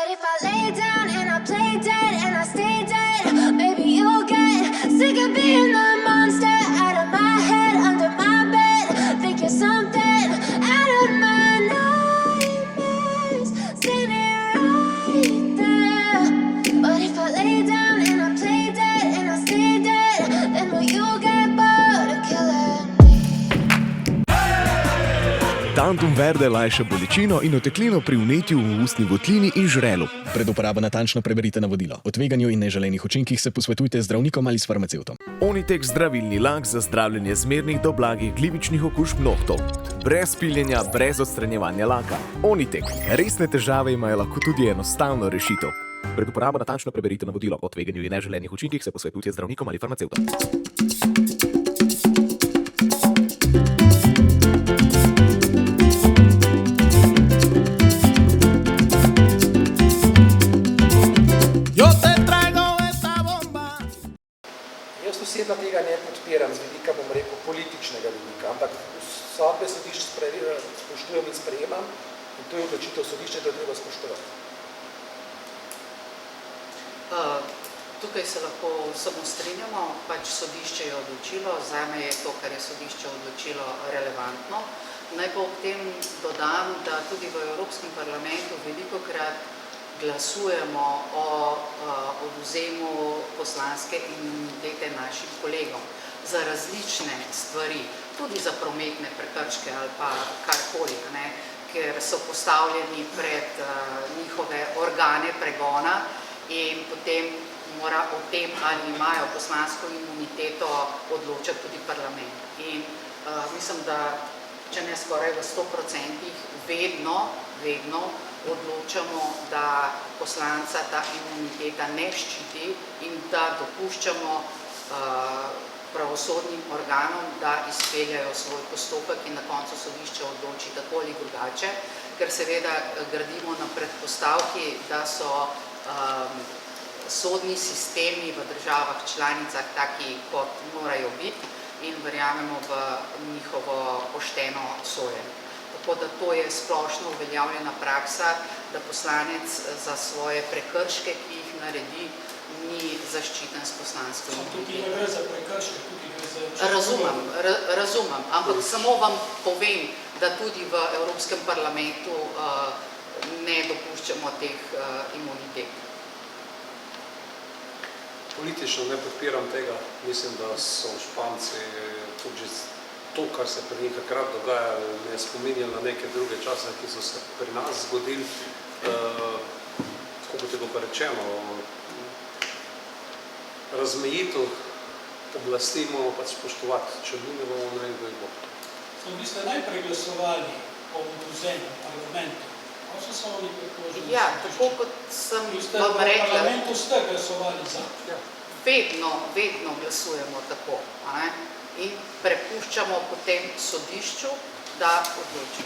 if I lay down and I play dead and I stay dead, maybe you'll get sick of being the monster out of my head, under my bed. Think you're something out of my nightmares, standing right there. But if I lay down and I play dead and I stay dead, then will you get bored of killing me? Tantum verde lajša bolečino in oteklino pri vnetju v ustni votlini in žrelu. Pred uporabo natančno preberite navodilo. O tveganju in neželenih učinkih se posvetujte z zdravnikom ali s farmacevtom. Onitek zdravilni lak za zdravljenje zmernih do blagih glivičnih okužb nohtov. Brez piljenja, brez odstranjevanja laka. Onitek. Resne težave imajo lahko tudi enostavno rešitev. Pred uporabo natančno preberite navodilo. O tveganju in neželenih učinkih se posvetujte z zdravnikom ali farmacevtom. Osebno tega ne podpiram z vidika, bom rekel, političnega vidika, ampak sodbe sodišč spoštujem in sprejemam in to je odločitev sodišča, da treba spoštovati. Tukaj se lahko samo strinjamo, pač sodišče je odločilo, zame je to, kar je sodišče odločilo, relevantno. Naj pa ob tem dodam, da tudi v Evropskem parlamentu velikokrat glasujemo o odvzemu poslanske imunitete našim kolegom za različne stvari, tudi za prometne prekrške ali pa karkoli, ker so postavljeni pred njihove organe pregona in potem mora o tem, ali imajo poslansko imuniteto, odločati tudi parlament. In mislim, da če ne skoraj v 100% vedno odločamo, da poslanca ta imuniteta ne ščiti in da dopuščamo pravosodnim organom, da izpeljajo svoj postopek in na koncu sodišče odloči tako ali drugače, ker seveda gradimo na predpostavki, da so sodni sistemi v državah članicah taki, kot morajo biti in verjamemo v njihovo pošteno sojenje. Tako da to je splošno uveljavljena praksa, da poslanec za svoje prekrške, ki jih naredi, ni zaščiten s poslansko imuniteto. Tukaj ne gre za prekrške, tukaj gre za... Razumem, ampak samo vam povem, da tudi v Evropskem parlamentu ne dopuščamo teh imunitet. Politično ne podpiram tega. Mislim, da so Španci tudi to, kar se pri njih takrat dogaja, ne spominjali na neke druge čase, ki so se pri nas zgodili. Tako kot je bilo rečeno, razmejitev oblasti moramo pač spoštovati, če mi ne bomo naredili bo. Vi ste najprej glasovali o odvzemu parlamentu. Kako so oni predložili? Ja, tako kot sem vam rekla. V parlamentu ste glasovali za. Vedno glasujemo tako. In prepuščamo potem sodišču, da odloči.